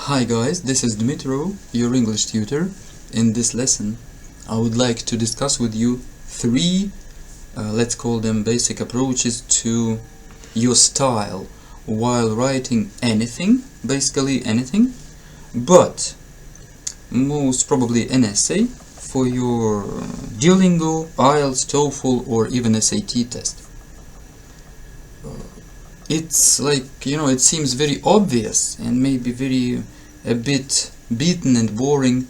Hi guys, this is Dmitro, your English tutor. In this lesson, I would like to discuss with you three, let's call them basic approaches to your style while writing anything, basically anything, but most probably an essay for your Duolingo, IELTS, TOEFL, or even SAT test. It's like, it seems very obvious and maybe a bit beaten and boring.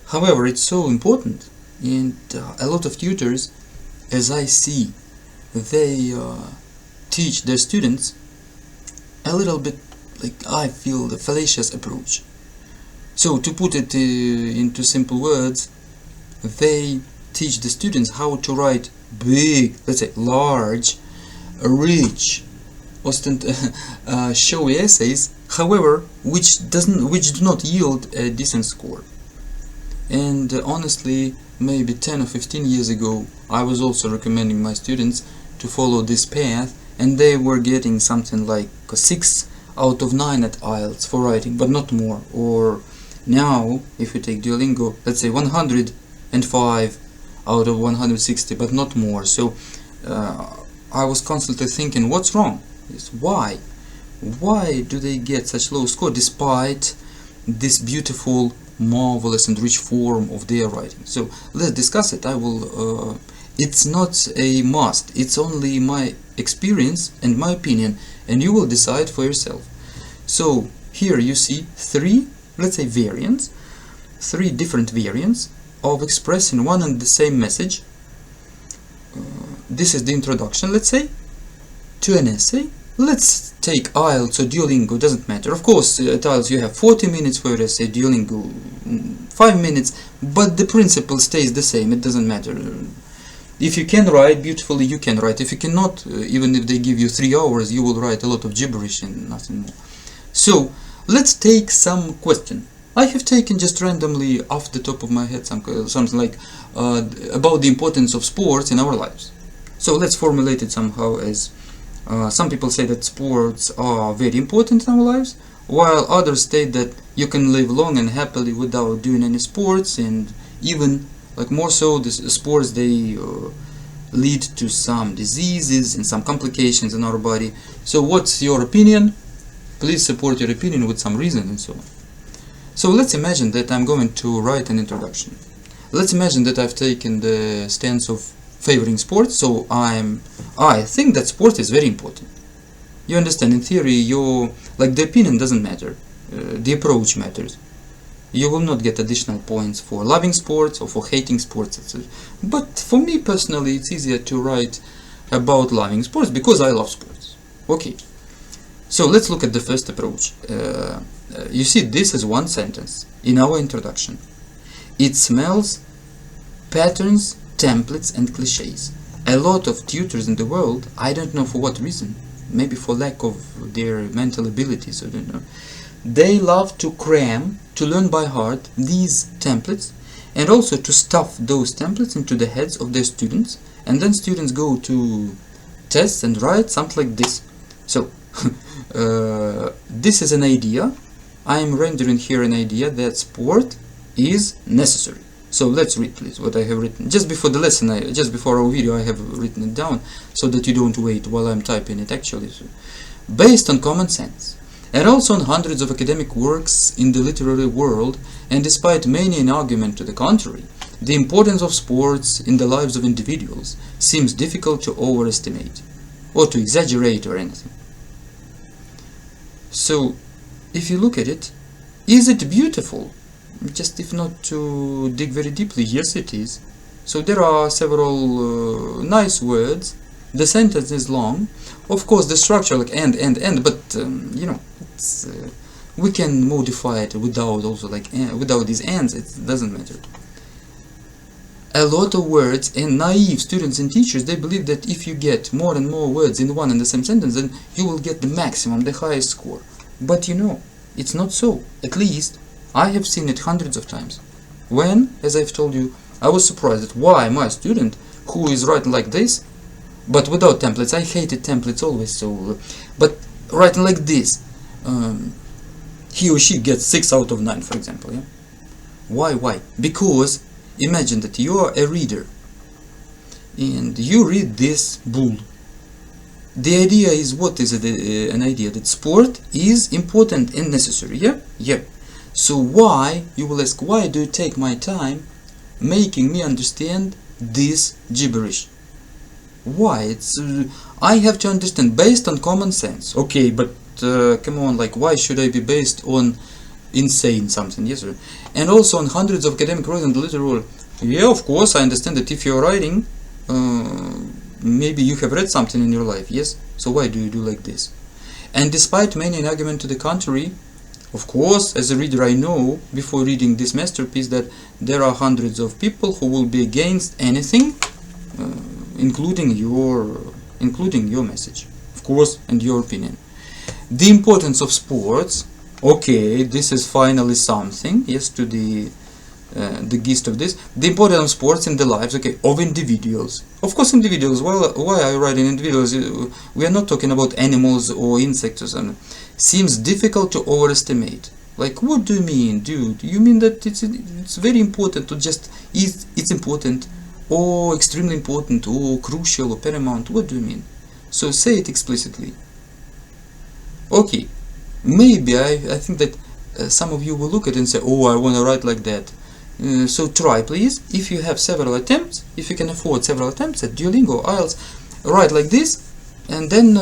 However, it's so important, and a lot of tutors, as I see, they teach their students a little bit, like I feel, the fallacious approach. So to put it into simple words, they teach the students how to write big, let's say large, rich, showy essays, however, which do not yield a decent score. And honestly, maybe 10 or 15 years ago, I was also recommending my students to follow this path, and they were getting something like a 6 out of 9 at IELTS for writing, but not more. Or now, if you take Duolingo, let's say 105 out of 160, but not more. So I was constantly thinking, what's wrong? Why do they get such low score despite this beautiful, marvelous and rich form of their writing? So let's discuss it. It's not a must, it's only my experience and my opinion, and you will decide for yourself. So here you see three, let's say variants, three different variants of expressing one and the same message. This is the introduction, let's say, to an essay. Let's take IELTS or Duolingo, doesn't matter. Of course, at IELTS you have 40 minutes for your essay, Duolingo 5 minutes, but the principle stays the same, it doesn't matter. If you can write beautifully, you can write. If you cannot, even if they give you 3 hours, you will write a lot of gibberish and nothing more. So, let's take some question. I have taken just randomly off the top of my head something like about the importance of sports in our lives. So let's formulate it somehow as some people say that sports are very important in our lives, while others state that you can live long and happily without doing any sports, and even like more so, the sports they lead to some diseases and some complications in our body. So what's your opinion? Please support your opinion with some reason and so on. So let's imagine that I'm going to write an introduction. Let's imagine that I've taken the stance of favoring sports, so I think that sport is very important. You understand, in theory, the opinion doesn't matter, the approach matters. You will not get additional points for loving sports or for hating sports, etc. But for me personally, it's easier to write about loving sports because I love sports. Okay, so let's look at the first approach. You see, this is one sentence in our introduction. It smells patterns, templates and cliches. A lot of tutors in the world, I don't know for what reason, maybe for lack of their mental abilities, I don't know, they love to cram, to learn by heart these templates, and also to stuff those templates into the heads of their students, and then students go to tests and write something like this. So this is an idea. I am rendering here an idea that sport is necessary. So let's read, please, what I have written. Just before the lesson, just before our video, I have written it down so that you don't wait while I'm typing it actually. So, based on common sense, and also on hundreds of academic works in the literary world, and despite many an argument to the contrary, the importance of sports in the lives of individuals seems difficult to overestimate, or to exaggerate or anything. So, if you look at it, is it beautiful? Just if not to dig very deeply, yes it is. So there are several nice words, the sentence is long, of course the structure like and, but it's, we can modify it without also without these ands, it doesn't matter. A lot of words, and naive students and teachers, they believe that if you get more and more words in one and the same sentence, then you will get the maximum, the highest score. But it's not so. At least I have seen it hundreds of times. When, as I've told you, I was surprised at why my student, who is writing like this, but without templates, I hated templates always, so, but writing like this, he or she gets 6 out of 9, for example. Yeah? Why? Because imagine that you are a reader and you read this bull. The idea is, what is it? An idea that sport is important and necessary. Yeah. So why, you will ask, why do you take my time making me understand this gibberish? Why? It's I have to understand based on common sense. Okay, but come on, like, why should I be based on insane something? Yes, sir. And also on hundreds of academic words and literal. Yeah, of course, I understand that if you're writing, maybe you have read something in your life. Yes. So why do you do like this? And despite many an argument to the contrary, of course, as a reader, I know before reading this masterpiece that there are hundreds of people who will be against anything, including your message, of course, and your opinion. The importance of sports. Okay, this is finally something. Yes, to the gist of this. The importance of sports in the lives, okay, of individuals. Of course, individuals. Well, why are you writing individuals? We are not talking about animals or insects. Seems difficult to overestimate. Like, what do you mean, dude? You mean that it's very important to just it's important, or extremely important, or crucial, or paramount? What do you mean? So say it explicitly. Okay, maybe I think that some of you will look at it and say, oh, I want to write like that. So try, please. If you have several attempts, if you can afford several attempts at Duolingo, IELTS, write like this, and then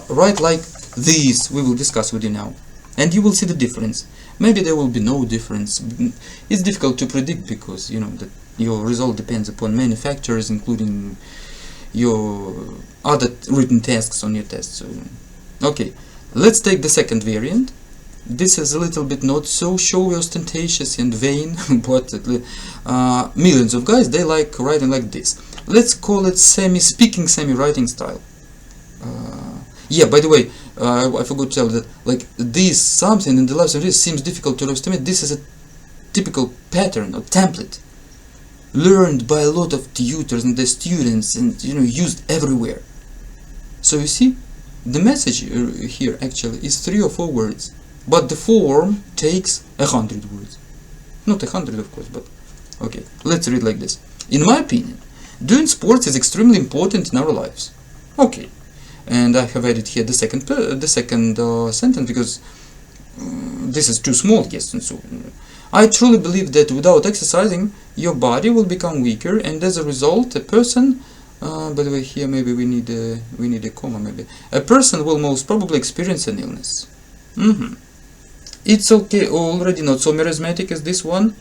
write like this. We will discuss with you now, and you will see the difference. Maybe there will be no difference. It's difficult to predict because you know that your result depends upon many factors, including your other written tasks on your test. So, okay, let's take the second variant. This is a little bit not so showy, ostentatious and vain, but millions of guys, they like writing like this. Let's call it semi-speaking, semi-writing style. Yeah, by the way, I forgot to tell that, like, this something in the lives of this seems difficult to estimate. This is a typical pattern or template learned by a lot of tutors and the students, and used everywhere. So you see, the message here actually is 3 or 4 words. But the form takes 100 words. Not 100, of course, but okay. Let's read like this. In my opinion, doing sports is extremely important in our lives. Okay, and I have added here the second sentence because this is too small. Yes, and so I truly believe that without exercising, your body will become weaker, and as a result, a person. By the way, here maybe we need a comma. Maybe a person will most probably experience an illness. It's okay, already not so charismatic as this one,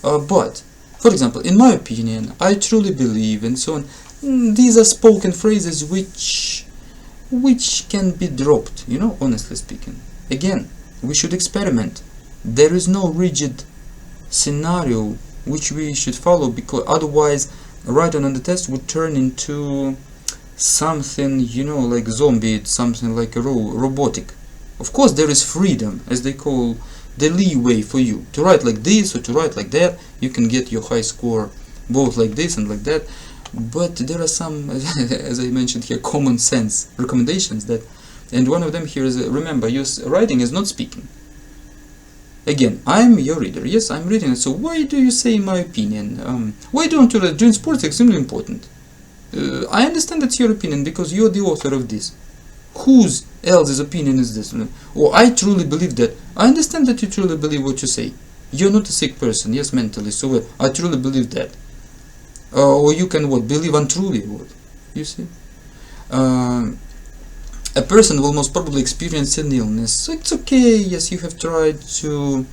but, for example, in my opinion, I truly believe, and so on. These are spoken phrases which can be dropped, honestly speaking. Again, we should experiment. There is no rigid scenario which we should follow, because otherwise, writing on the test would turn into something, like zombie, something like a robotic. Of course, there is freedom, as they call the leeway for you to write like this or to write like that. You can get your high score both like this and like that. But there are some, as I mentioned here, common sense recommendations that, and one of them here is, remember, your writing is not speaking. Again, I'm your reader. Yes, I'm reading it. So why do you say, in my opinion? Why don't you doing sports is extremely important? I understand that's your opinion because you're the author of this. Whose else's opinion is this? Or I truly believe that. I understand that you truly believe what you say. You're not a sick person, yes, mentally. So I truly believe that. Or you can believe untruly. You see? A person will most probably experience an illness. So it's okay. Yes, you have tried to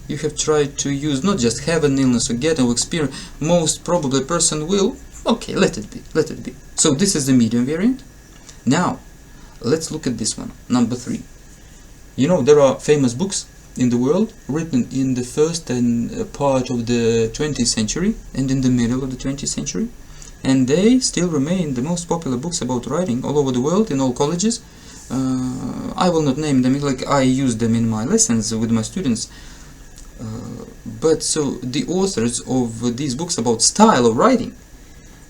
use, not just have an illness or get or experience. Most probably a person will. Okay, let it be. So this is the medium variant. Now, let's look at this one, number 3. There are famous books in the world written in the first part of the 20th century and in the middle of the 20th century, and they still remain the most popular books about writing all over the world in all colleges. I will not name them, like I use them in my lessons with my students. But so the authors of these books about style of writing,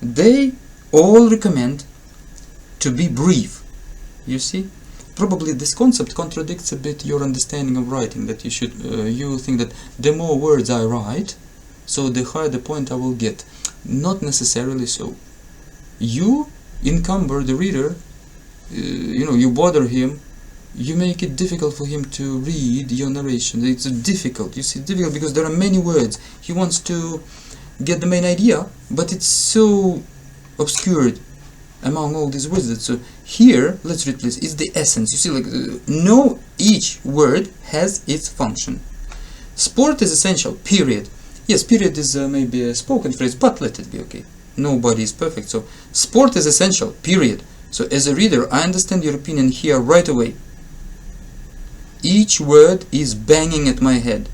they all recommend to be brief. You see, probably this concept contradicts a bit your understanding of writing, that you should you think that the more words I write, so the higher the point I will get. Not necessarily so. You encumber the reader, you bother him, you make it difficult for him to read your narration. It's difficult, you see, difficult because there are many words. He wants to get the main idea, but it's so obscured among all these words that, so here, let's read please, it's the essence. You see, each word has its function. Sport is essential, period. Yes, period is maybe a spoken phrase, but let it be, okay. Nobody is perfect, so sport is essential, period. So as a reader, I understand your opinion here right away. Each word is banging at my head.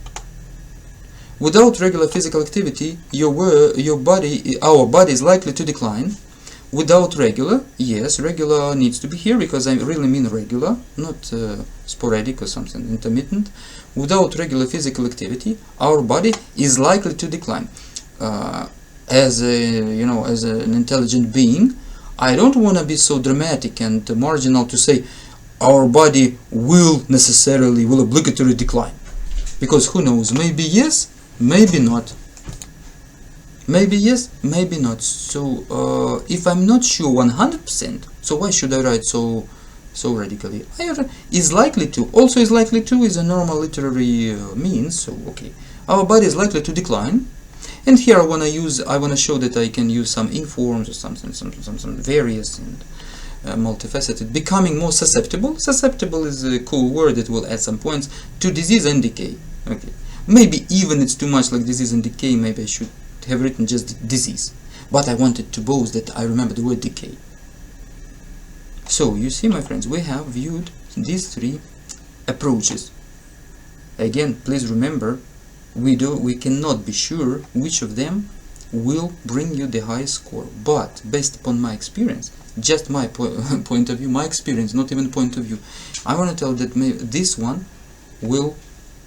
Without regular physical activity, our body is likely to decline. Without regular, yes, regular needs to be here because I really mean regular, not sporadic or something intermittent. Without regular physical activity, our body is likely to decline. As an intelligent being, I don't want to be so dramatic and marginal to say our body will obligatory decline, because who knows, maybe yes, maybe not. Maybe yes, maybe not. So if I'm not sure 100%, so why should I write so radically? Is likely to. Also is likely to is a normal literary means. So okay, our body is likely to decline, and here I want to show that I can use some informs or something, some various and multifaceted. Becoming more susceptible. Susceptible is a cool word that will add some points to disease and decay. Okay, maybe even it's too much like disease and decay. Maybe I should have written just disease, but I wanted to boast that I remember the word decay. So you see, my friends, we have viewed these three approaches. Again, please remember, we cannot be sure which of them will bring you the highest score, but based upon my experience, just my point of view, my experience, not even point of view, I want to tell that this one will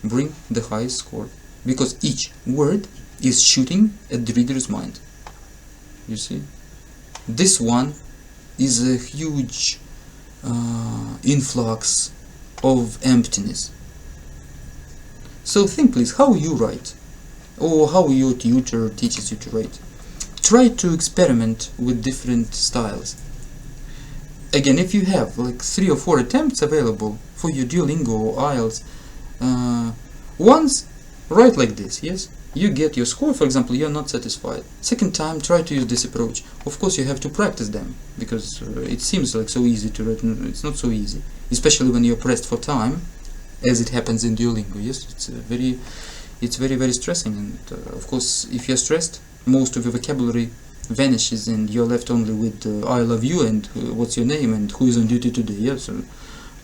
bring the highest score, because each word is shooting at the reader's mind. You see, this one is a huge influx of emptiness. So think please how you write, or how your tutor teaches you to write. Try to experiment with different styles. Again, if you have like 3 or 4 attempts available for your Duolingo or IELTS, once write like this, yes, you get your score, for example, you're not satisfied. Second time, try to use this approach. Of course, you have to practice them, because it seems like so easy to write. It's not so easy, especially when you're pressed for time, as it happens in Duolingo. Yes, it's very, very stressing, and of course, if you're stressed, most of your vocabulary vanishes, and you're left only with I love you and what's your name and who is on duty today. Yes,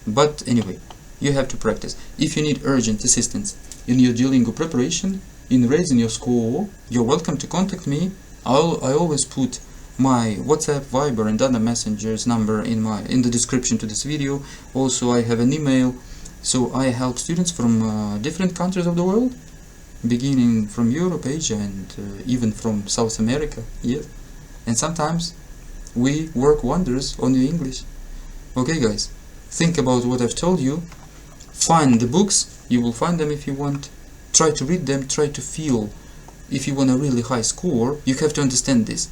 but anyway, you have to practice. If you need urgent assistance in your Duolingo preparation, in raising your score, you're welcome to contact me. I always put my WhatsApp, Viber and other messengers number in the description to this video. Also, I have an email, so I help students from different countries of the world, beginning from Europe, Asia, and even from South America. Yes, and sometimes we work wonders on your English. Okay guys, think about what I've told you. Find the books, you will find them if you want. Try to read them, try to feel. If you want a really high score, you have to understand this.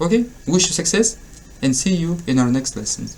Okay, wish you success and see you in our next lessons.